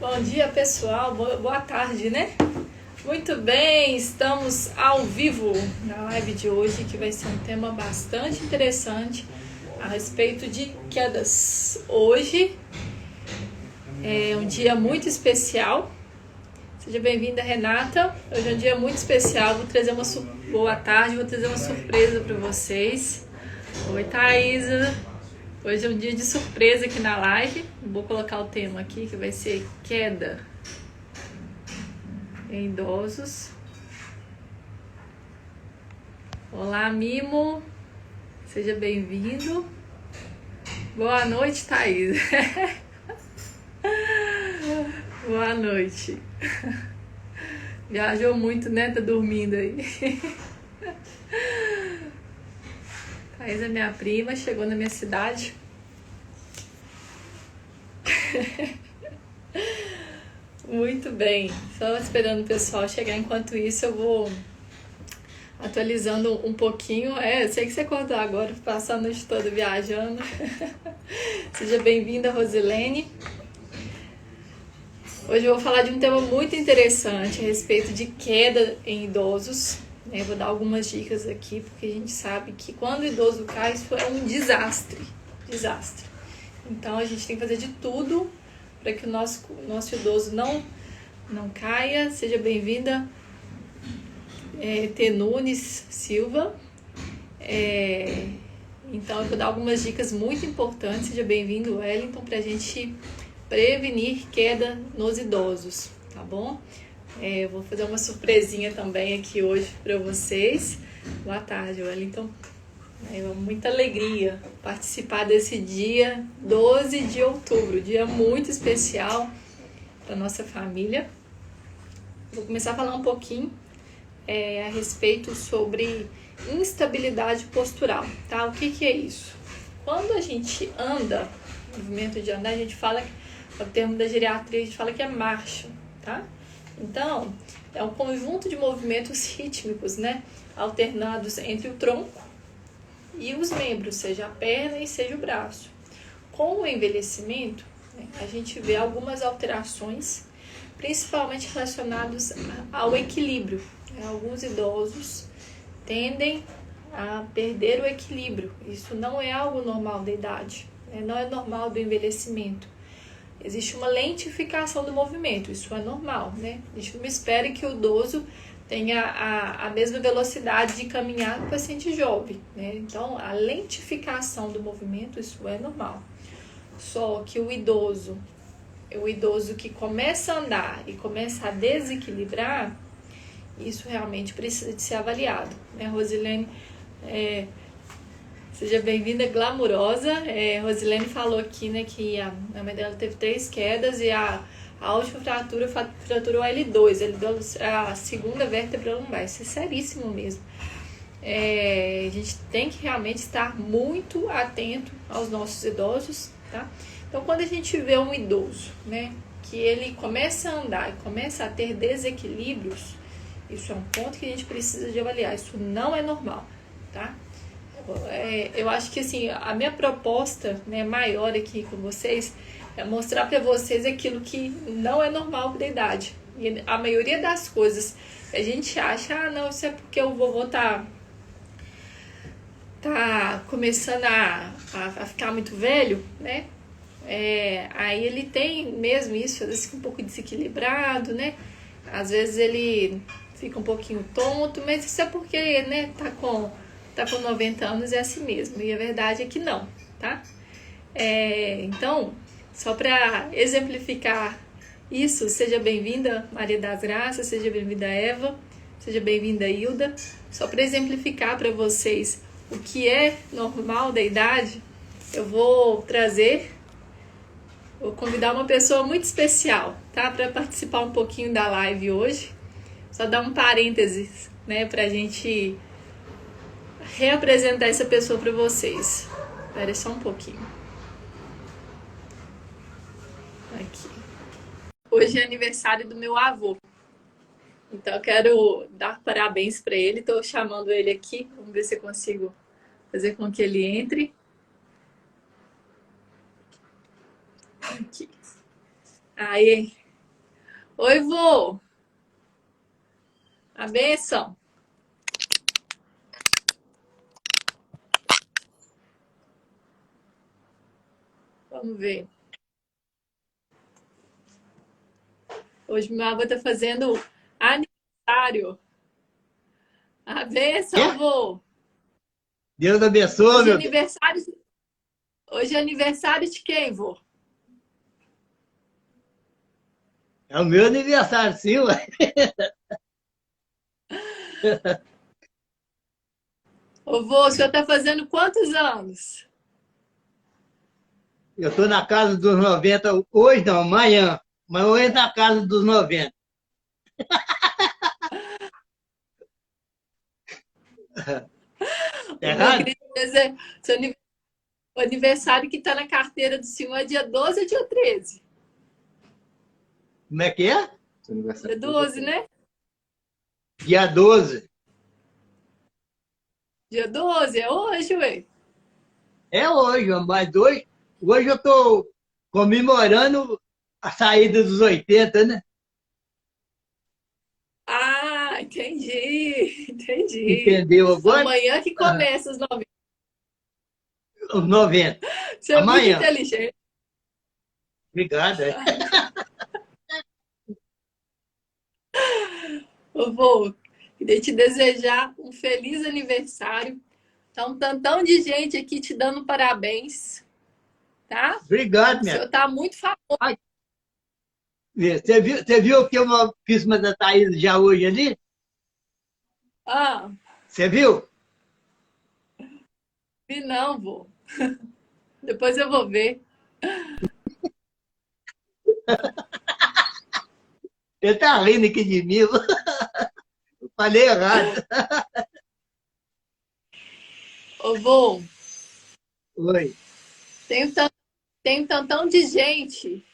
Bom dia, pessoal. Boa tarde, né? Muito bem, estamos ao vivo na live de hoje, que vai ser um tema bastante interessante a respeito de quedas. Hoje é um dia muito especial. Seja bem-vinda, Renata. Hoje é um dia muito especial. Vou trazer boa tarde, vou trazer uma surpresa para vocês. Oi, Thaisa. Hoje é um dia de surpresa aqui na live. Vou colocar o tema aqui, que vai ser queda em idosos. Olá, Mimo. Seja bem-vindo. Boa noite, Thaís. Boa noite. Viajou muito, né? Tá dormindo aí. Thaís é minha prima, chegou na minha cidade. Muito bem. Só esperando o pessoal chegar. Enquanto isso, eu vou atualizando um pouquinho. Eu sei que você acordou agora, passar a noite toda viajando. Seja bem-vinda, Rosilene. Hoje eu vou falar de um tema muito interessante a respeito de queda em idosos. Eu vou dar algumas dicas aqui, porque a gente sabe que quando o idoso cai, isso é um desastre. Então a gente tem que fazer de tudo para que o nosso idoso não caia. Seja bem-vinda, T. Nunes Silva. Então eu vou dar algumas dicas muito importantes. Seja bem-vindo, Wellington, para a gente prevenir queda nos idosos, tá bom? Eu vou fazer uma surpresinha também aqui hoje para vocês. Boa tarde, Wellington. Muita alegria participar desse dia 12 de outubro, dia muito especial para nossa família. Vou começar a falar um pouquinho a respeito sobre instabilidade postural, tá? O que é isso? Quando a gente anda, movimento de andar, a gente fala, o termo da geriatria, a gente fala que é marcha, tá? Então, é um conjunto de movimentos rítmicos, né? Alternados entre o tronco e os membros, seja a perna e seja o braço. Com o envelhecimento, a gente vê algumas alterações, principalmente relacionadas ao equilíbrio. Alguns idosos tendem a perder o equilíbrio. Isso não é algo normal da idade, não é normal do envelhecimento. Existe uma lentificação do movimento, isso é normal, né? A gente não espera que o idoso tenha a mesma velocidade de caminhar que o paciente jovem, né? Então, a lentificação do movimento, isso é normal. Só que o idoso que começa a andar e começa a desequilibrar, isso realmente precisa de ser avaliado, né? Rosilene, seja bem-vinda, glamurosa. Rosilene falou aqui, né, que a mãe dela teve 3 quedas e a última fratura fraturou a L2, a segunda vértebra lombar. Isso é seríssimo mesmo. A gente tem que realmente estar muito atento aos nossos idosos, tá? Então, quando a gente vê um idoso, né, que ele começa a andar e começa a ter desequilíbrios, isso é um ponto que a gente precisa de avaliar. Isso não é normal, tá? Eu acho que assim, a minha proposta, né, maior aqui com vocês é mostrar para vocês aquilo que não é normal da idade. E a maioria das coisas a gente acha, não, isso é porque o vovô tá começando a ficar muito velho, né? Aí ele tem mesmo isso, às vezes fica um pouco desequilibrado, né? Às vezes ele fica um pouquinho tonto, mas isso é porque, né, tá com 90 anos, é assim mesmo. E a verdade é que não, tá? Então, só para exemplificar isso, seja bem-vinda, Maria das Graças, seja bem-vinda, Eva, seja bem-vinda, Hilda. Só para exemplificar para vocês o que é normal da idade, eu vou convidar uma pessoa muito especial, tá? Para participar um pouquinho da live hoje. Só dar um parênteses, né, pra gente reapresentar essa pessoa para vocês. Espera só um pouquinho. Aqui. Hoje é aniversário do meu avô. Então eu quero dar parabéns para ele. Estou chamando ele aqui. Vamos ver se eu consigo fazer com que ele entre. Aqui. Aí, Oi, vô. A benção. Vamos ver. Hoje minha avó tá fazendo aniversário. A benção, Quê? vô. Deus abençoe, Hoje é meu bem. aniversário, hoje é aniversário de quem, vô? É o meu aniversário, sim, ué. Ô, vô, o senhor tá fazendo quantos anos? Eu estou na casa dos 90 hoje não, amanhã. Mas hoje na casa dos 90. Tá Ô, vô, eu errado? queria dizer, o aniversário que tá na carteira do senhor é dia 12 ou dia 13? Como é que é? Dia 12, né? Dia 12. Dia 12 é hoje, ué. É hoje, mas hoje eu estou comemorando a saída dos 80, né? Ah, entendi, entendi. Entendeu agora? Amanhã que Ah, começa os 90. os 90. Você é muito Amanhã. inteligente. Obrigado. É. Eu vou queria te desejar um feliz aniversário. Tá um tantão de gente aqui te dando parabéns, tá? Obrigado, O minha. senhor tá muito famoso. Ai, você viu que eu fiz uma da Thaís já hoje ali? Ah, Você viu? vi não, vô. Depois eu vou ver. Ele tá rindo aqui de mim. Eu falei errado. Ô, vô, Oi. tem tem um tantão de gente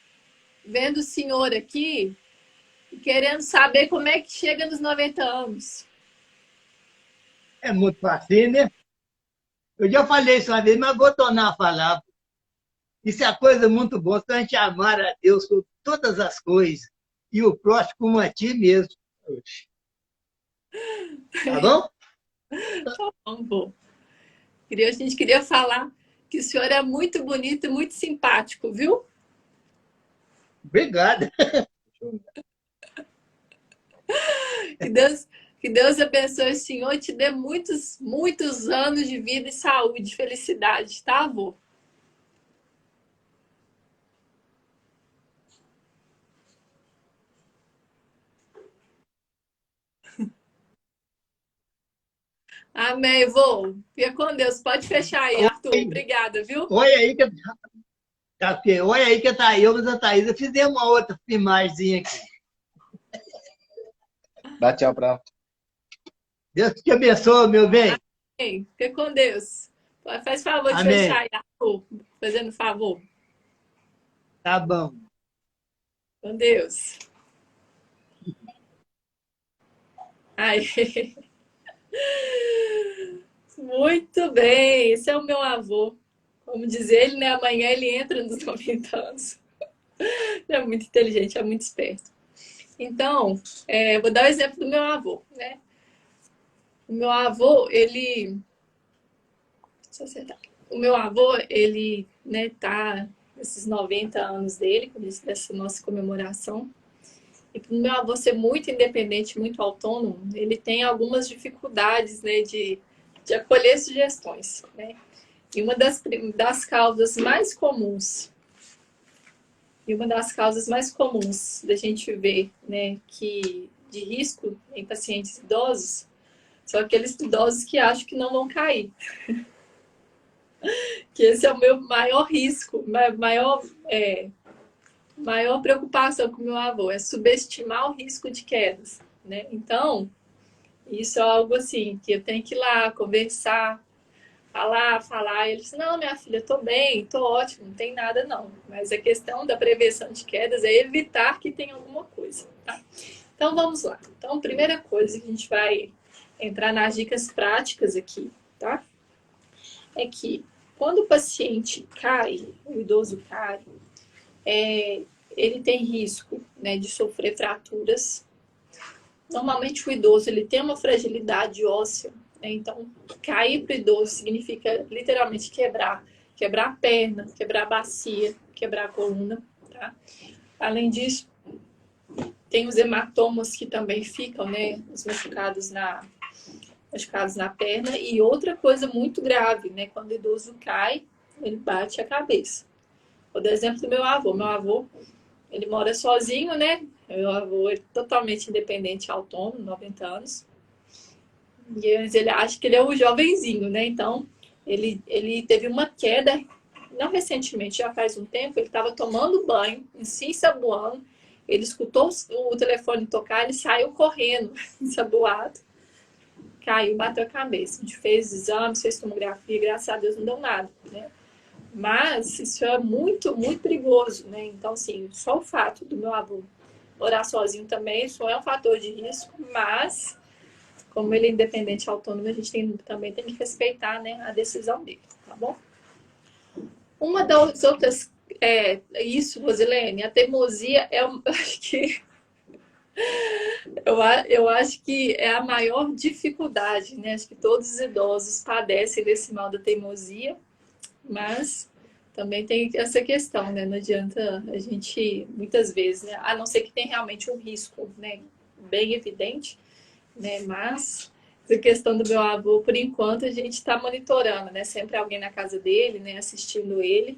vendo o senhor aqui e querendo saber como é que chega nos 90 anos. É muito fácil, né? Eu já falei isso uma vez, mas vou tornar a falar. Isso é coisa muito boa, se a gente amar a Deus com todas as coisas e o próximo como a ti mesmo. Tá bom? Tá bom, vô. A gente queria falar que o senhor é muito bonito e muito simpático, viu? Obrigado. Que Deus, que Deus abençoe o senhor e te dê muitos, muitos anos de vida e saúde, felicidade, tá, vô? Amém, vô. Fica com Deus. Pode fechar aí, Arthur. Oi, Obrigada, viu? olha aí que olha aí que tá eu, mas a Thaís, fizemos uma outra filmagem aqui. Dá tchau pra ela. Deus te abençoe, meu bem. Amém. Fica com Deus. Faz favor de fechar Amém. aí, Arthur. Fazendo favor. Tá bom. Com Deus. Ai. Muito bem. Esse é o meu avô. Como diz ele, né? Amanhã ele entra nos 90 anos. É muito inteligente, é muito esperto. Então, vou dar o exemplo do meu avô, né? O meu avô, ele. Deixa eu acertar. O meu avô, ele, né, tá nesses 90 anos dele, dessa nossa comemoração. E para o meu avô ser muito independente, muito autônomo, ele tem algumas dificuldades, né, de acolher sugestões, né? E uma das causas mais comuns, e uma das causas mais comuns da gente ver, né, que de risco em pacientes idosos, são aqueles idosos que acham que não vão cair. Que esse é o meu maior risco, maior preocupação com o meu avô, é subestimar o risco de quedas, né? Então, isso é algo assim, que eu tenho que ir lá conversar, falar. E ele disse, não, minha filha, tô bem, tô ótimo, não tem nada não. Mas a questão da prevenção de quedas é evitar que tenha alguma coisa, tá? Então, vamos lá. Então, primeira coisa que a gente vai entrar nas dicas práticas aqui, tá? É que quando o paciente cai, o idoso cai, ele tem risco né, de sofrer fraturas. Normalmente o idoso ele tem uma fragilidade óssea, né? Então cair para o idoso significa literalmente quebrar a perna, quebrar a bacia, quebrar a coluna, tá? Além disso, tem os hematomas que também ficam, né, os machucados na perna. E outra coisa muito grave, né, quando o idoso cai, ele bate a cabeça. Vou dar exemplo do meu avô. Meu avô, ele mora sozinho, né? Meu avô é totalmente independente, autônomo, 90 anos. E ele acha que ele é um jovenzinho, né? Então, ele teve uma queda, não recentemente, já faz um tempo, ele estava tomando banho, se ensaboando, ele escutou o telefone tocar, ele saiu correndo, ensaboado, caiu, bateu a cabeça. A gente fez exames, fez tomografia, graças a Deus não deu nada, né? Mas isso é muito, muito perigoso, né? Então, assim, só o fato do meu avô morar sozinho também, isso é um fator de risco, mas como ele é independente e autônomo, a gente também tem que respeitar, né, a decisão dele, tá bom? Uma das outras, isso, Rosilene, a teimosia eu acho que é a maior dificuldade, né? Acho que todos os idosos padecem desse mal da teimosia, mas também tem essa questão, né? Não adianta a gente, muitas vezes, né? A não ser que tenha realmente um risco, né, bem evidente, né? Mas essa questão do meu avô, por enquanto, a gente está monitorando, né? Sempre alguém na casa dele, né? Assistindo ele,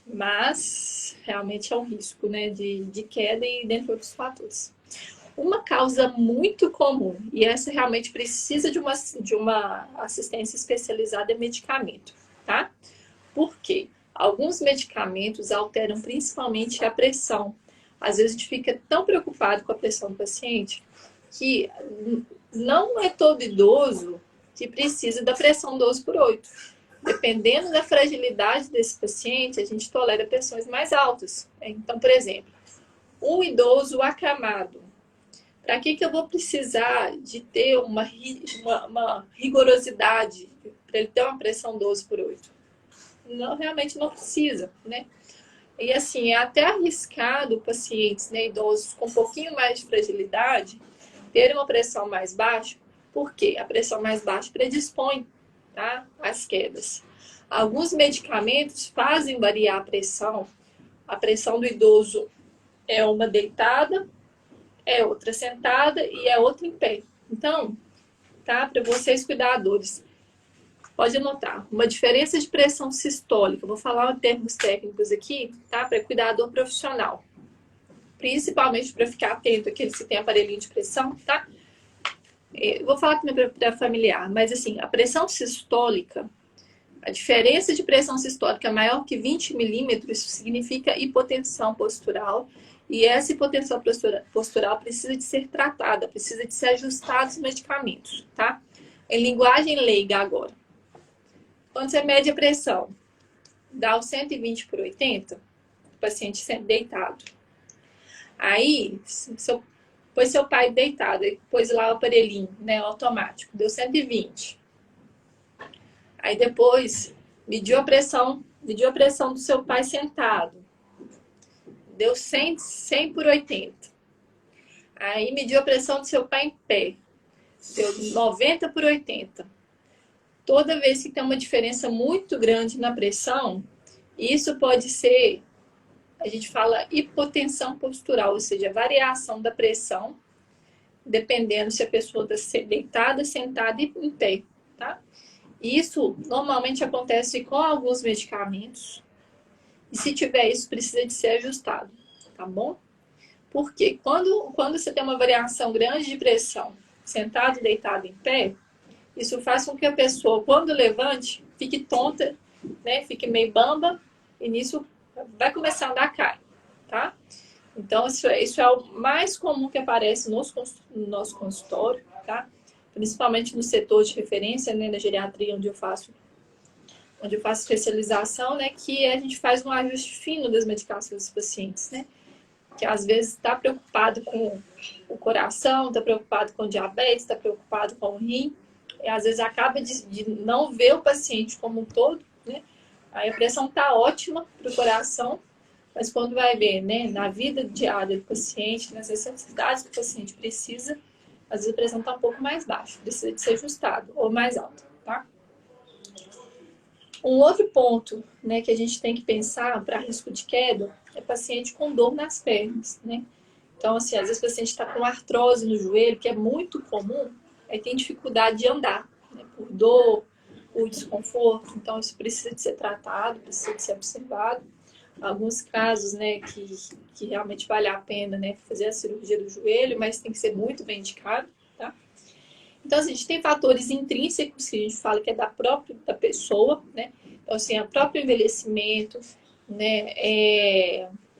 mas realmente é um risco, né? De queda e dentre outros fatores. Uma causa muito comum, e essa realmente precisa de uma assistência especializada, é medicamento, tá? Por quê? Alguns medicamentos alteram principalmente a pressão. Às vezes a gente fica tão preocupado com a pressão do paciente que não é todo idoso que precisa da pressão 12/8. Dependendo da fragilidade desse paciente, a gente tolera pressões mais altas. Então, por exemplo, um idoso acamado. Para que eu vou precisar de ter uma rigorosidade para ele ter uma pressão 12/8? Não, realmente não precisa, né? E assim, é até arriscado pacientes, né, idosos com um pouquinho mais de fragilidade ter uma pressão mais baixa, porque a pressão mais baixa predispõe, tá, às quedas. Alguns medicamentos fazem variar a pressão. A pressão do idoso é uma deitada, é outra sentada e é outra em pé. Então, tá, para vocês cuidadores, pode anotar, uma diferença de pressão sistólica, vou falar em termos técnicos aqui, tá, para cuidador profissional. Principalmente para ficar atento àqueles que têm aparelhinho de pressão, tá? Eu vou falar também para familiar, mas assim, a pressão sistólica, a diferença de pressão sistólica maior que 20 milímetros significa hipotensão postural, e essa hipotensão postural precisa de ser tratada, precisa de ser ajustado os medicamentos, tá? Em linguagem leiga agora. Quando você mede a pressão, dá o 120/80, o paciente sempre deitado. Aí, pôs seu pai deitado, pôs lá o aparelhinho, né, automático, deu 120. Aí depois, mediu a pressão do seu pai sentado, deu 100/80. Aí mediu a pressão do seu pai em pé, deu 90/80. Toda vez que tem uma diferença muito grande na pressão, isso pode ser, a gente fala hipotensão postural, ou seja, variação da pressão, dependendo se a pessoa está deitada, sentada e em pé, tá? Isso normalmente acontece com alguns medicamentos, e se tiver isso, precisa de ser ajustado, tá bom? Porque quando você tem uma variação grande de pressão, sentado, deitado, em pé, isso faz com que a pessoa, quando levante, fique tonta, né? Fique meio bamba, e nisso vai começar a dar cai, tá? Então, isso é o mais comum que aparece no nosso consultório, tá? Principalmente no setor de referência, né, na geriatria, onde eu faço especialização, né, que a gente faz um ajuste fino das medicações dos pacientes, né? Que às vezes está preocupado com o coração, está preocupado com o diabetes, está preocupado com o rim, e às vezes acaba de não ver o paciente como um todo, né? Aí a pressão está ótima para o coração, mas quando vai ver, né, na vida diária do paciente, nas necessidades que o paciente precisa, às vezes a pressão está um pouco mais baixa, precisa de ser ajustado, ou mais alta, tá? Um outro ponto, né, que a gente tem que pensar para risco de queda é paciente com dor nas pernas, né? Então, assim, às vezes o paciente está com artrose no joelho, que é muito comum, aí tem dificuldade de andar, né, por dor, por desconforto. Então, isso precisa de ser tratado, precisa de ser observado. Alguns casos, né, que realmente vale a pena, né, fazer a cirurgia do joelho, mas tem que ser muito bem indicado, tá? Então, assim, a gente tem fatores intrínsecos que a gente fala que é da pessoa, né? Então, assim, o próprio envelhecimento, né?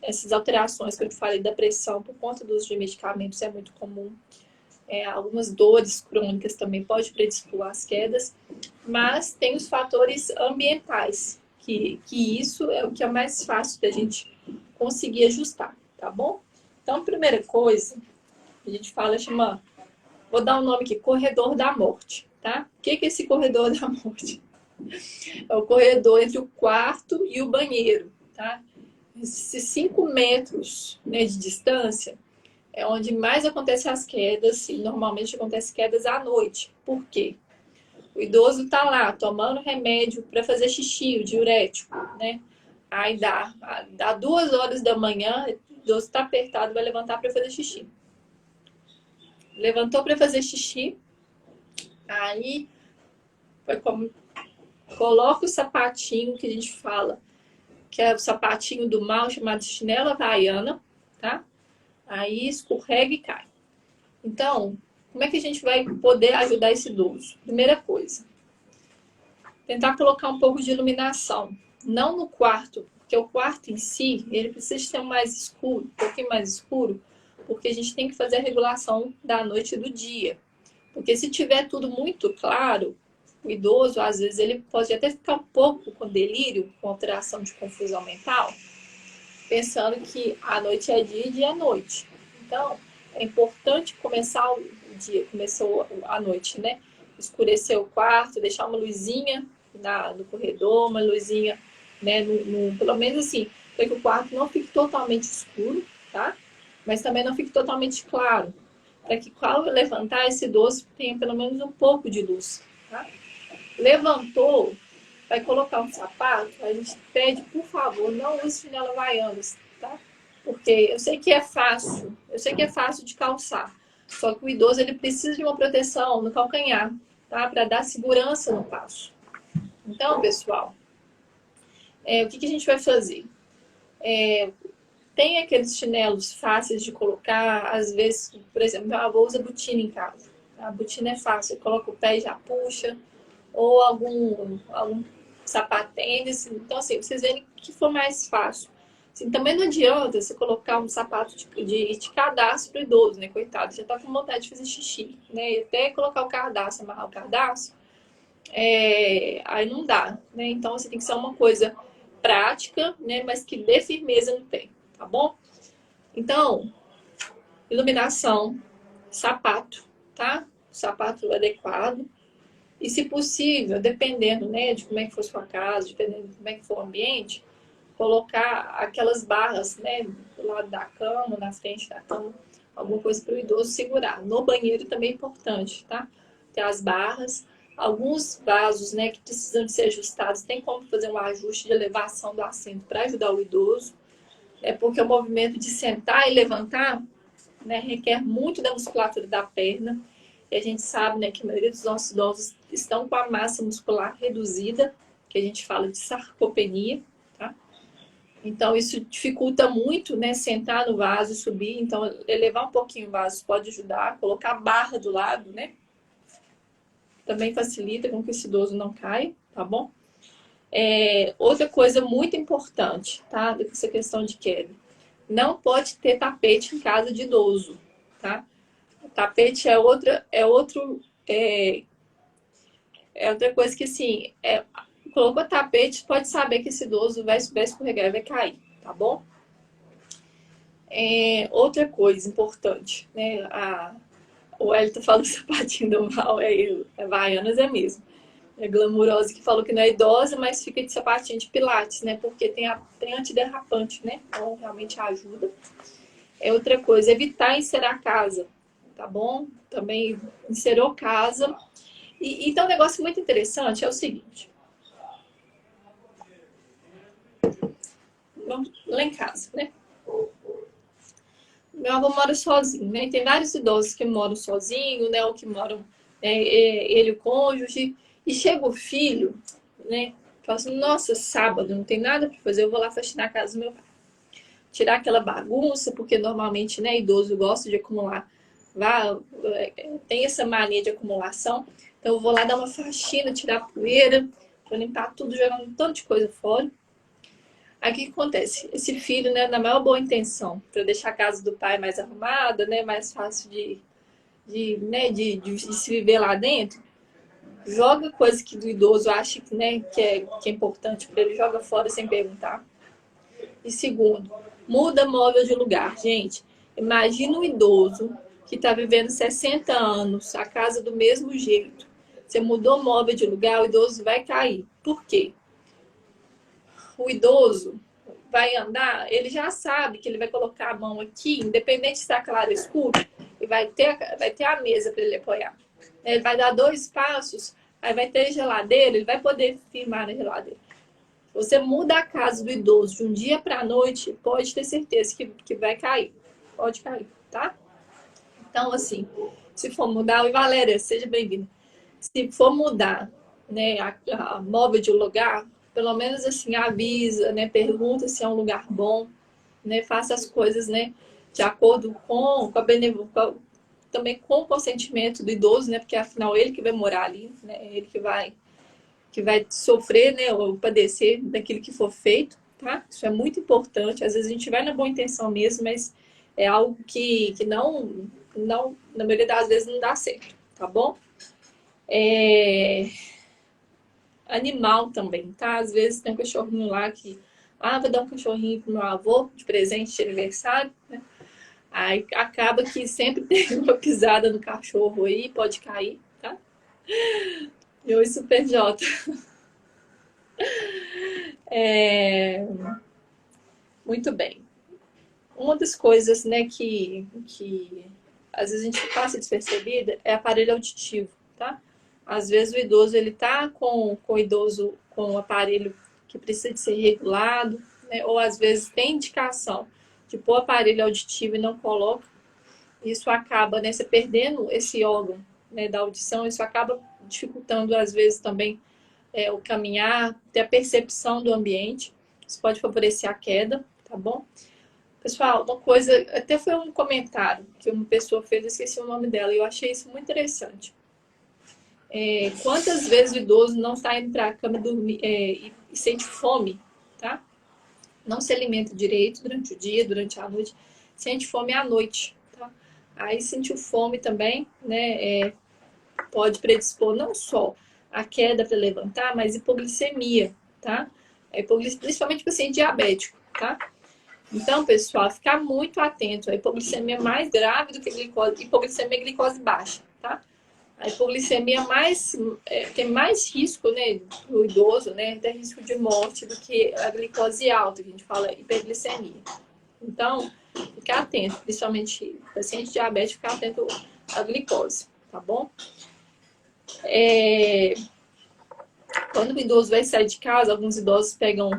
Essas alterações que eu te falei da pressão por conta do uso de medicamentos é muito comum. Algumas dores crônicas também pode predispor às quedas, mas tem os fatores ambientais, que isso é o que é mais fácil da gente conseguir ajustar, tá bom? Então, a primeira coisa, a gente fala, chama, vou dar um nome aqui, corredor da morte, tá? O que é esse corredor da morte? É o corredor entre o quarto e o banheiro, tá? Esses 5 metros, né, de distância é onde mais acontecem as quedas, e normalmente acontecem quedas à noite. Por quê? O idoso está lá tomando remédio para fazer xixi, o diurético, né? Aí dá 2 horas da manhã, o idoso está apertado, vai levantar para fazer xixi. Levantou para fazer xixi, aí foi como, coloca o sapatinho que a gente fala, que é o sapatinho do mal, chamado chinela havaiana, tá? Aí escorrega e cai. Então, como é que a gente vai poder ajudar esse idoso? Primeira coisa, tentar colocar um pouco de iluminação. Não no quarto, porque o quarto em si, ele precisa ser mais escuro, um pouquinho mais escuro, porque a gente tem que fazer a regulação da noite e do dia. Porque se tiver tudo muito claro, o idoso, às vezes, ele pode até ficar um pouco com delírio, com alteração de confusão mental, pensando que a noite é dia e dia é noite. Então, é importante começar o dia, começou a noite, né? Escurecer o quarto, deixar uma luzinha no corredor, uma luzinha, né? Pelo menos assim, para que o quarto não fique totalmente escuro, tá? Mas também não fique totalmente claro. Para que ao levantar, esse idoso tenha pelo menos um pouco de luz, tá? Levantou, vai colocar um sapato, a gente pede, por favor, não use chinelo havaianas, tá? Porque eu sei que é fácil de calçar. Só que o idoso ele precisa de uma proteção no calcanhar, tá? Para dar segurança no passo. Então, pessoal, o que a gente vai fazer? Tem aqueles chinelos fáceis de colocar, às vezes, por exemplo, meu avô usa botina em casa. A botina é fácil, coloca o pé e já puxa, ou algum sapatênis. Então, assim, vocês verem que for mais fácil. Assim, também não adianta você colocar um sapato de cadastro pro idoso, né? Coitado, já tá com vontade de fazer xixi, né? E até colocar o cadastro, amarrar o cadastro, aí não dá, né? Então, assim, tem que ser uma coisa prática, né? Mas que dê firmeza no pé, tá bom? Então, iluminação, sapato, tá? Sapato adequado. E, se possível, dependendo, né, de como é que for sua casa, dependendo de como é que for o ambiente, colocar aquelas barras, né, do lado da cama, na frente da cama, alguma coisa para o idoso segurar. No banheiro também é importante, tá? Ter as barras. Alguns vasos, né, que precisam de ser ajustados, tem como fazer um ajuste de elevação do assento para ajudar o idoso. Porque o movimento de sentar e levantar, né, requer muito da musculatura da perna. E a gente sabe, né, que a maioria dos nossos idosos estão com a massa muscular reduzida, que a gente fala de sarcopenia, tá? Então, isso dificulta muito, né, sentar no vaso e subir. Então, elevar um pouquinho o vaso pode ajudar. Colocar a barra do lado, né? Também facilita com que esse idoso não caia, tá bom? Outra coisa muito importante, tá? Dessa questão de queda. Não pode ter tapete em casa de idoso, tá? O tapete é outra coisa que, assim, colocou tapete, pode saber que esse idoso vai escorregar e vai cair, tá bom? Outra coisa importante, né? O Wellington fala do sapatinho do mal, Havaianas é mesmo. glamurosa que falou que não é idosa, mas fica de sapatinho de pilates, né? Porque tem antiderrapante, né? Então realmente ajuda. É outra coisa, evitar encerar a casa, tá bom? Também encerou casa. E então um negócio muito interessante é o seguinte. Vamos lá em casa, né? Meu avô mora sozinho, né? Tem vários idosos que moram sozinhos, né? Ou que moram ele e o cônjuge. E chega o filho, né? Fala assim, nossa, sábado, não tem nada para fazer, eu vou lá faxinar a casa do meu pai. Tirar aquela bagunça, porque normalmente, né, idoso gosta de acumular, tem essa mania de acumulação. Então eu vou lá dar uma faxina, tirar a poeira, vou limpar tudo, jogando um tanto de coisa fora. Aí o que acontece? Esse filho, né, na maior boa intenção, para deixar a casa do pai mais arrumada, né, mais fácil de se viver lá dentro, joga coisa que do idoso acha né, que é importante para ele, joga fora sem perguntar. E segundo, muda móvel de lugar. Gente, imagina um idoso que está vivendo 60 anos, a casa do mesmo jeito. Você mudou móvel de lugar, o idoso vai cair. Por quê? O idoso vai andar, ele já sabe que ele vai colocar a mão aqui, independente se está claro ou escuro, e vai ter a mesa para ele apoiar. Ele vai dar 2 passos, aí vai ter geladeira, ele vai poder firmar na geladeira. Você muda a casa do idoso de um dia para a noite, pode ter certeza que vai cair. Pode cair, tá? Então, assim, se for mudar, oi Valéria, seja bem-vinda. Se for mudar, né, a móvel de lugar, pelo menos assim, avisa, né, pergunta se é um lugar bom, né, faça as coisas, né, de acordo com a benevolência, também com o consentimento do idoso, né, porque afinal ele que vai morar ali, né, ele que vai sofrer, né, ou padecer daquilo que for feito, tá? Isso é muito importante. Às vezes a gente vai na boa intenção mesmo, mas é algo que não, na maioria das vezes não dá certo, tá bom? Animal também, tá? Às vezes tem um cachorrinho lá que, vou dar um cachorrinho pro meu avô de presente de aniversário, né? Aí acaba que sempre tem uma pisada no cachorro aí, pode cair, tá? Eu e Super J. Muito bem. Uma das coisas, né, que às vezes a gente passa despercebida é aparelho auditivo, tá? Às vezes o idoso, ele tá com o idoso com o aparelho que precisa de ser regulado, né? Ou às vezes tem indicação de pôr aparelho auditivo e não coloca. Isso acaba, né, você perdendo esse órgão, né, da audição, isso acaba dificultando às vezes também o caminhar, ter a percepção do ambiente. Isso pode favorecer a queda, tá bom? Pessoal, uma coisa, até foi um comentário que uma pessoa fez, eu esqueci o nome dela, e eu achei isso muito interessante. Quantas vezes o idoso não está indo para a cama dormir e sente fome, tá? Não se alimenta direito durante o dia, durante a noite, sente fome à noite, tá? Aí sentiu fome também, né? Pode predispor não só a queda para levantar, mas hipoglicemia, tá? Principalmente paciente diabético, tá? Então, pessoal, ficar muito atento. A hipoglicemia é mais grave do que a glicose. Hipoglicemia é glicose baixa, tá? A hipoglicemia tem mais risco, né, do idoso, né? Tem risco de morte do que a glicose alta, que a gente fala hiperglicemia. Então, ficar atento, principalmente paciente diabético, ficar atento à glicose, tá bom? Quando o idoso vai sair de casa, alguns idosos pegam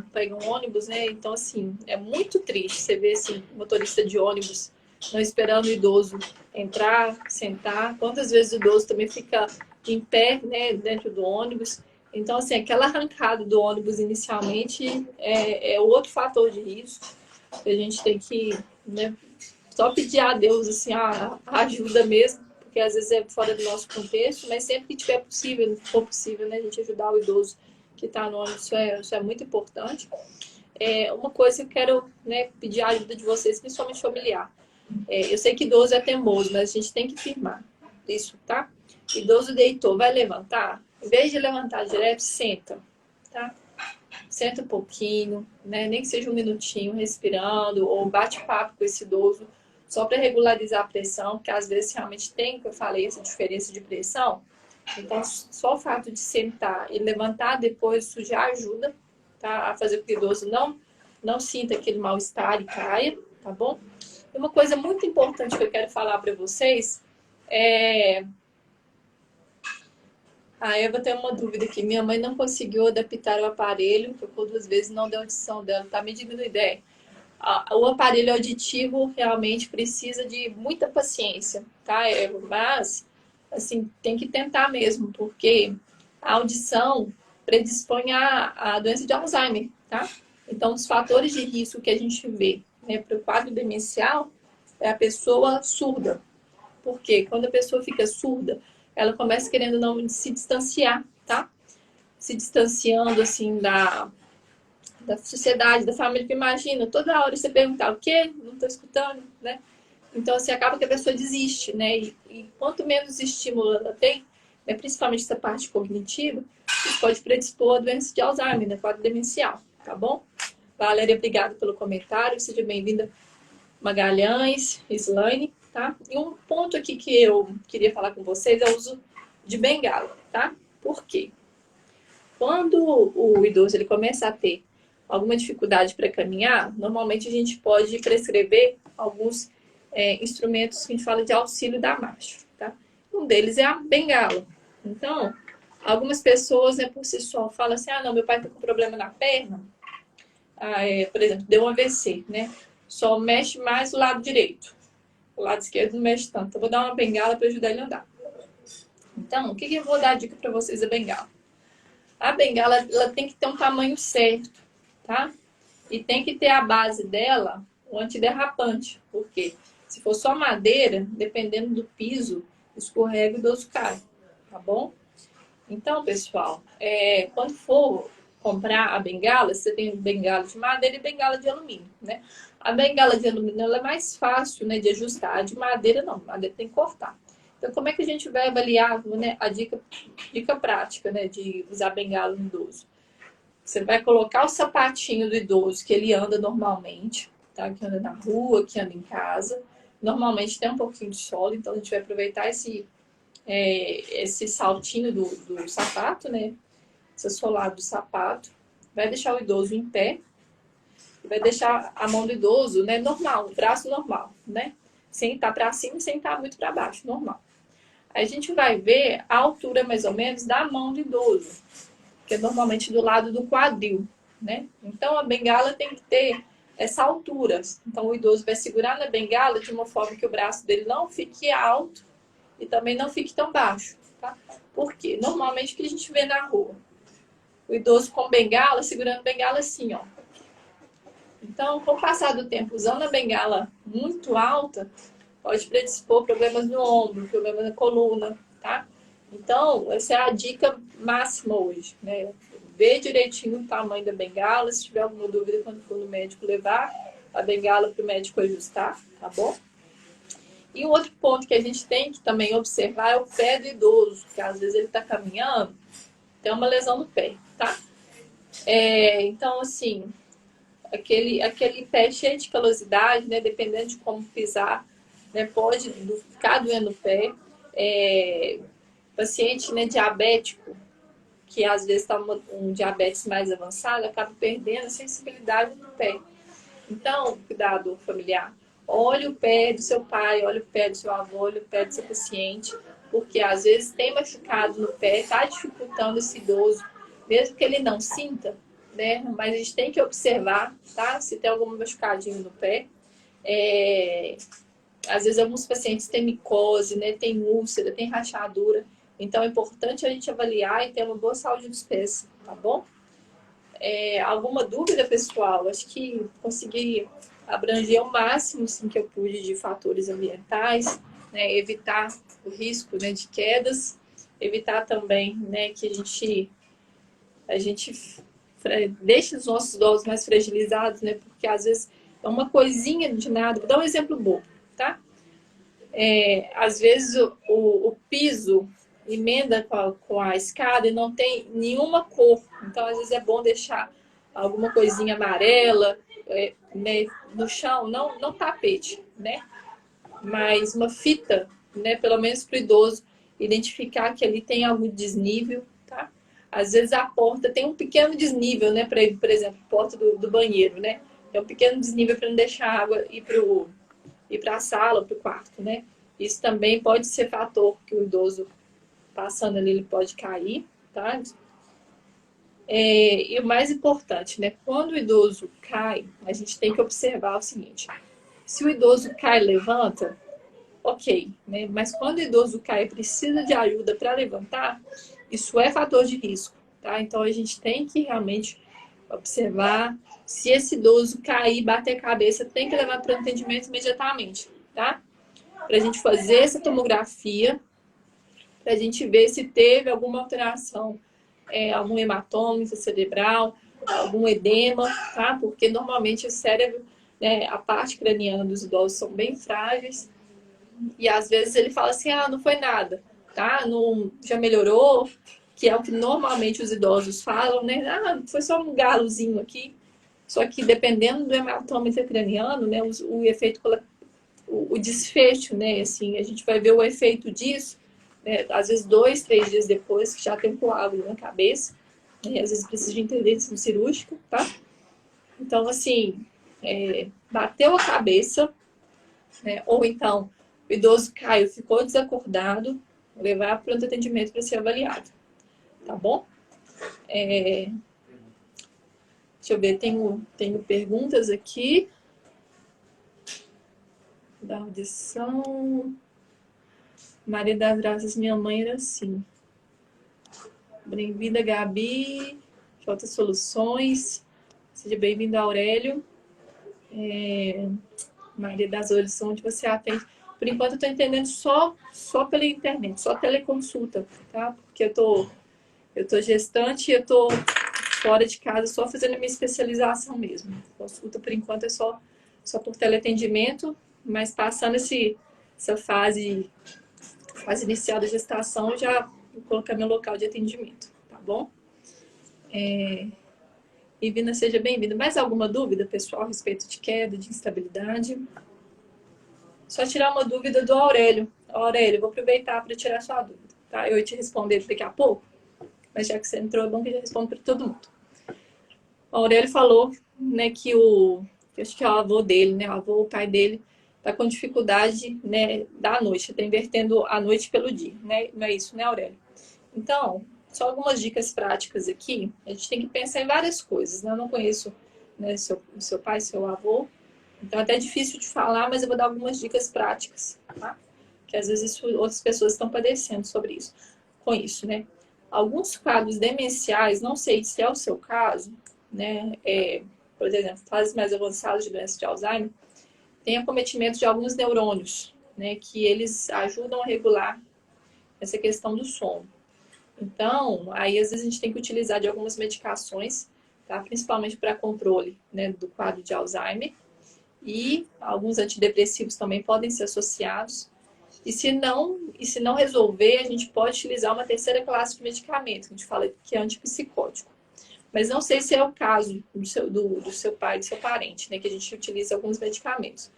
ônibus, né? Então, assim, é muito triste você ver, assim, motorista de ônibus não esperando o idoso entrar, sentar. Quantas vezes o idoso também fica em pé, né, dentro do ônibus. Então, assim, aquela arrancada do ônibus inicialmente é outro fator de risco. A gente tem que, né, só pedir a Deus, assim, a ajuda mesmo, porque às vezes é fora do nosso contexto, mas sempre que tiver possível, se for possível, né, a gente ajudar o idoso que está no ônibus, isso é muito importante. Uma coisa que eu quero, né, pedir a ajuda de vocês, principalmente familiar. Eu sei que idoso é teimoso, mas a gente tem que firmar isso, tá? Idoso deitou, vai levantar? Em vez de levantar direto, senta, tá? Senta um pouquinho, né? Nem que seja um minutinho respirando, ou bate papo com esse idoso, só para regularizar a pressão, porque às vezes realmente tem, como eu falei, essa diferença de pressão. Então, só o fato de sentar e levantar depois, isso já ajuda, tá? A fazer com que o idoso não sinta aquele mal-estar e caia, tá bom? E uma coisa muito importante que eu quero falar para vocês é... A Eva tem uma dúvida aqui. Minha mãe não conseguiu adaptar o aparelho, tocou 2 vezes, não deu audição dela. Tá me dando ideia. O aparelho auditivo realmente precisa de muita paciência, tá, Eva? Mas, assim, tem que tentar mesmo, porque a audição predispõe à doença de Alzheimer, tá? Então, os fatores de risco que a gente vê, né, para o quadro demencial é a pessoa surda. Por quê? Quando a pessoa fica surda, ela começa querendo não se distanciar, tá? Se distanciando, assim, da sociedade, da família, que imagina, toda hora você perguntar o quê? Não estou escutando, né? Então, assim, acaba que a pessoa desiste, né? E quanto menos estímulo ela tem, né, principalmente essa parte cognitiva, isso pode predispor a doença de Alzheimer, né? Quadro demencial, tá bom? Valéria, obrigada pelo comentário. Seja bem-vinda, Magalhães, Slaine, tá? E um ponto aqui que eu queria falar com vocês é o uso de bengala, tá? Por quê? Quando o idoso ele começa a ter alguma dificuldade para caminhar, normalmente a gente pode prescrever alguns instrumentos que a gente fala de auxílio da marcha, tá? Um deles é a bengala. Então, algumas pessoas, né, por si só, falam assim, ah, não, meu pai está com problema na perna, por exemplo, deu um AVC, né? Só mexe mais o lado direito. O lado esquerdo não mexe tanto. Então, vou dar uma bengala para ajudar ele a andar. Então, o que eu vou dar dica para vocês da bengala? A bengala, ela tem que ter um tamanho certo, tá? E tem que ter a base dela um antiderrapante. Por quê? Se for só madeira, dependendo do piso, escorrega e o idoso cai, tá bom? Então, pessoal, quando for comprar a bengala, você tem bengala de madeira e bengala de alumínio, né? A bengala de alumínio ela é mais fácil, né, de ajustar. A de madeira não, madeira tem que cortar. Então, como é que a gente vai avaliar, né, a dica prática, né, de usar bengala no idoso? Você vai colocar o sapatinho do idoso que ele anda normalmente, tá? Que anda na rua, que anda em casa. Normalmente tem um pouquinho de solo, então a gente vai aproveitar esse saltinho do sapato, né? Essa solada do sapato. Vai deixar o idoso em pé. E vai deixar a mão do idoso, né, normal, o braço normal, né? Sem estar para cima e sem estar muito para baixo, normal. Aí a gente vai ver a altura mais ou menos da mão do idoso, que é normalmente do lado do quadril, né? Então a bengala tem que ter essa altura. Então o idoso vai segurar na bengala de uma forma que o braço dele não fique alto e também não fique tão baixo, tá? Por quê? Normalmente o que a gente vê na rua? O idoso com bengala, segurando bengala assim, ó. Então, com o passar do tempo, usando a bengala muito alta, pode predispor problemas no ombro, problemas na coluna, tá? Então, essa é a dica máxima hoje, né? Ver direitinho o tamanho da bengala. Se tiver alguma dúvida, quando for no médico, levar a bengala para o médico ajustar, tá bom? E um outro ponto que a gente tem que também observar é o pé do idoso, que às vezes ele está caminhando, tem uma lesão no pé, tá? Então, assim, aquele pé cheio de calosidade, né? Dependendo de como pisar, né? Pode ficar doendo o pé. Paciente, né, diabético, que às vezes está um diabetes mais avançado, acaba perdendo a sensibilidade do pé. Então, cuidado familiar. Olhe o pé do seu pai, olhe o pé do seu avô, olhe o pé do seu paciente, porque às vezes tem machucado no pé, está dificultando esse idoso, mesmo que ele não sinta, né? Mas a gente tem que observar, tá? Se tem algum machucadinho no pé. Às vezes alguns pacientes têm micose, né? Tem úlcera, tem rachadura. Então é importante a gente avaliar e ter uma boa saúde dos pés, tá bom? Alguma dúvida, pessoal? Acho que consegui abranger ao máximo assim, que eu pude de fatores ambientais, né? Evitar o risco, né, de quedas, evitar também, né, que a gente deixe os nossos idosos mais fragilizados, né? Porque às vezes é uma coisinha de nada. Vou dar um exemplo bobo, tá? Às vezes o piso emenda com a escada e não tem nenhuma cor. Então, às vezes é bom deixar alguma coisinha amarela, né, no chão, não tapete, né? Mas uma fita, né, pelo menos para o idoso, identificar que ali tem algum desnível, tá? Às vezes a porta tem um pequeno desnível, né? Para por exemplo, a porta do banheiro, né? Tem um pequeno desnível para não deixar a água ir para a sala, para o quarto, né? Isso também pode ser fator que o idoso passando ali ele pode cair, tá? E o mais importante, né? Quando o idoso cai, a gente tem que observar o seguinte: se o idoso cai e levanta, ok, né? Mas quando o idoso cai e precisa de ajuda para levantar, isso é fator de risco, tá? Então a gente tem que realmente observar. Se esse idoso cair, bater a cabeça, tem que levar para o atendimento imediatamente, tá? Para a gente fazer essa tomografia, para a gente ver se teve alguma alteração, algum hematoma cerebral, algum edema, tá? Porque normalmente o cérebro, né, a parte craniana dos idosos são bem frágeis e às vezes ele fala assim, ah, não foi nada, tá? Não, já melhorou, que é o que normalmente os idosos falam, né? Ah, foi só um galozinho aqui. Só que dependendo do hematoma intracraniano, né, o efeito, o desfecho, né, assim, a gente vai ver o efeito disso, né, às vezes 2, 3 dias depois que já tem um coágulo na cabeça, né, às vezes precisa de intervenção cirúrgica, tá? Então, assim, bateu a cabeça, né, ou então o idoso caiu, ficou desacordado, levar para o atendimento para ser avaliado, tá bom? Deixa eu ver, tenho perguntas aqui da audição. Maria das Graças, minha mãe era assim. Bem-vinda, Gabi. J Soluções. Seja bem-vindo, Aurélio. Maria das Dores, onde você atende. Por enquanto, eu estou entendendo só pela internet, só teleconsulta, tá? Porque eu tô gestante e eu tô fora de casa só fazendo a minha especialização mesmo. Consulta, por enquanto, é só por teleatendimento, mas passando essa fase inicial da gestação, já vou colocar meu local de atendimento, tá bom? Ivina, seja bem-vinda. Mais alguma dúvida, pessoal, a respeito de queda, de instabilidade? Só tirar uma dúvida do Aurélio. Aurélio, vou aproveitar para tirar sua dúvida, tá? Eu ia te responder daqui a pouco, mas já que você entrou, é bom que eu já respondo para todo mundo. O Aurélio falou, né, que acho que é o avô dele, né, o pai dele, tá com dificuldade, né, da noite, tá invertendo a noite pelo dia, né? Não é isso, né, Aurélio? Então, só algumas dicas práticas aqui. A gente tem que pensar em várias coisas, né? Eu não conheço, né, seu pai, seu avô, então é até difícil de falar, mas eu vou dar algumas dicas práticas, tá? Que às vezes outras pessoas estão padecendo sobre isso, com isso, né? Alguns quadros demenciais, não sei se é o seu caso, né? Por exemplo, fases mais avançadas de doença de Alzheimer, tem acometimento de alguns neurônios, né? Que eles ajudam a regular essa questão do sono. Então, aí às vezes a gente tem que utilizar de algumas medicações, tá? Principalmente para controle, né, do quadro de Alzheimer. E alguns antidepressivos também podem ser associados. E se não resolver, a gente pode utilizar uma terceira classe de medicamento, que a gente fala que é antipsicótico. Mas não sei se é o caso do seu pai, do seu parente, né, que a gente utiliza alguns medicamentos.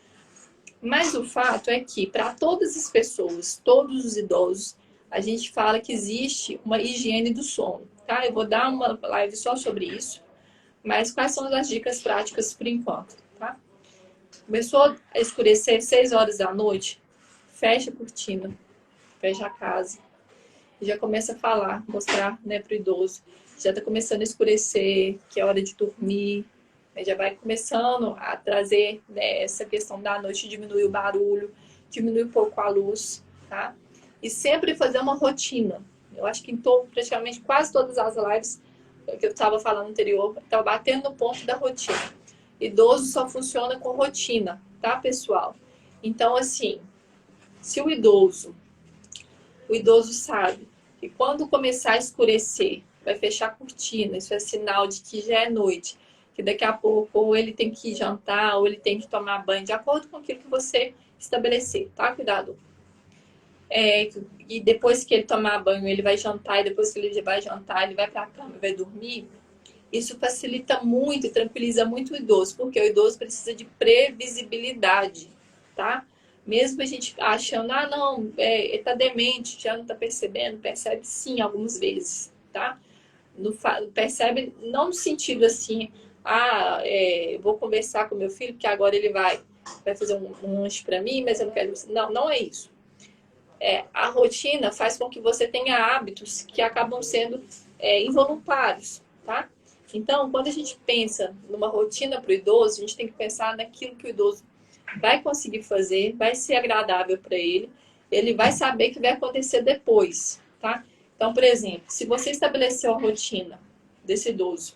Mas o fato é que, para todas as pessoas, todos os idosos, a gente fala que existe uma higiene do sono, tá? Eu vou dar uma live só sobre isso, mas quais são as dicas práticas por enquanto, tá? Começou a escurecer 6 horas da noite, fecha a cortina, fecha a casa, e já começa a falar, mostrar, né, para o idoso, já está começando a escurecer, que é hora de dormir, já vai começando a trazer, né, essa questão da noite, diminuir o barulho, diminuir um pouco a luz, tá? E sempre fazer uma rotina. Eu acho que em praticamente quase todas as lives que eu estava falando anterior, estava batendo no ponto da rotina. Idoso só funciona com rotina, tá, pessoal? Então, assim, se o idoso sabe que quando começar a escurecer, vai fechar a cortina, isso é sinal de que já é noite, que daqui a pouco ou ele tem que jantar, ou ele tem que tomar banho, de acordo com aquilo que você estabelecer, tá? Cuidado. E depois que ele tomar banho, ele vai jantar, e depois que ele vai jantar, ele vai para a cama e vai dormir. Isso facilita muito e tranquiliza muito o idoso, porque o idoso precisa de previsibilidade, tá? Mesmo a gente achando, ah, não, ele tá demente, já não tá percebendo, percebe sim algumas vezes, tá? Percebe não no sentido assim, ah, vou conversar com meu filho, que agora ele vai fazer um lanche para mim, mas eu não quero. Não, não é isso. A rotina faz com que você tenha hábitos que acabam sendo involuntários, tá? Então, quando a gente pensa numa rotina para o idoso, a gente tem que pensar naquilo que o idoso vai conseguir fazer, vai ser agradável para ele vai saber que vai acontecer depois, tá? Então, por exemplo, se você estabeleceu a rotina desse idoso,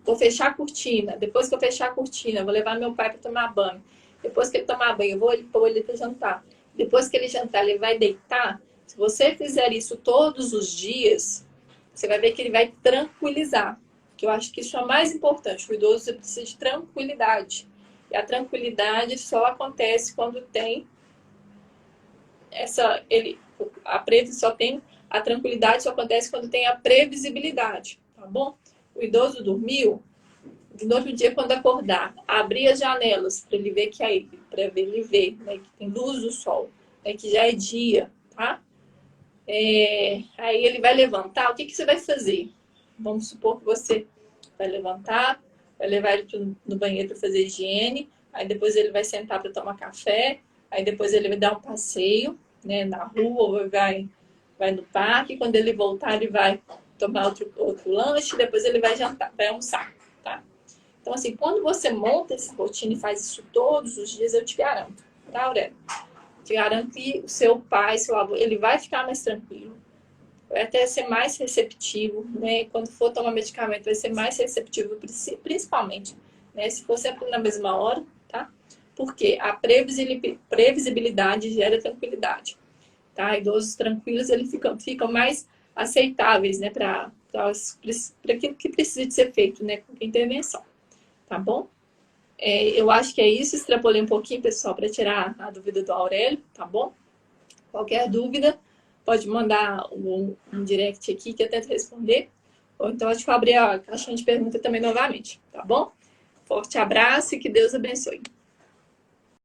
vou fechar a cortina, depois que eu fechar a cortina, vou levar meu pai para tomar banho, depois que ele tomar banho, eu vou pôr ele para jantar, depois que ele jantar, ele vai deitar. Se você fizer isso todos os dias, você vai ver que ele vai tranquilizar, que eu acho que isso é o mais importante. O idoso precisa de tranquilidade, e a tranquilidade só acontece quando tem a tranquilidade só acontece quando tem a previsibilidade, tá bom? O idoso dormiu, no outro dia quando acordar, abrir as janelas para ele ver né, que tem luz do sol, né, que já é dia, tá? Aí ele vai levantar, o que você vai fazer? Vamos supor que você vai levantar, vai levar ele no banheiro para fazer higiene, aí depois ele vai sentar para tomar café, aí depois ele vai dar um passeio, né, na rua, ou vai no parque, quando ele voltar ele vai tomar outro lanche, depois ele vai jantar, vai almoçar, tá? Então, assim, quando você monta essa rotina e faz isso todos os dias, eu te garanto, tá, Aurélio? Te garanto que o seu pai, seu avô, ele vai ficar mais tranquilo, vai até ser mais receptivo, né? Quando for tomar medicamento, vai ser mais receptivo, principalmente, né? Se for sempre na mesma hora, tá? Porque a previsibilidade gera tranquilidade, tá? Idosos tranquilos, eles ficam mais aceitáveis, né? Para aquilo que precisa de ser feito, né? Com intervenção, tá bom? Eu acho que é isso, extrapolei um pouquinho, pessoal, para tirar a dúvida do Aurélio, tá bom? Qualquer dúvida, pode mandar um direct aqui que eu tento responder. Ou então, acho que eu abrir a caixinha de pergunta também novamente, tá bom? Forte abraço e que Deus abençoe.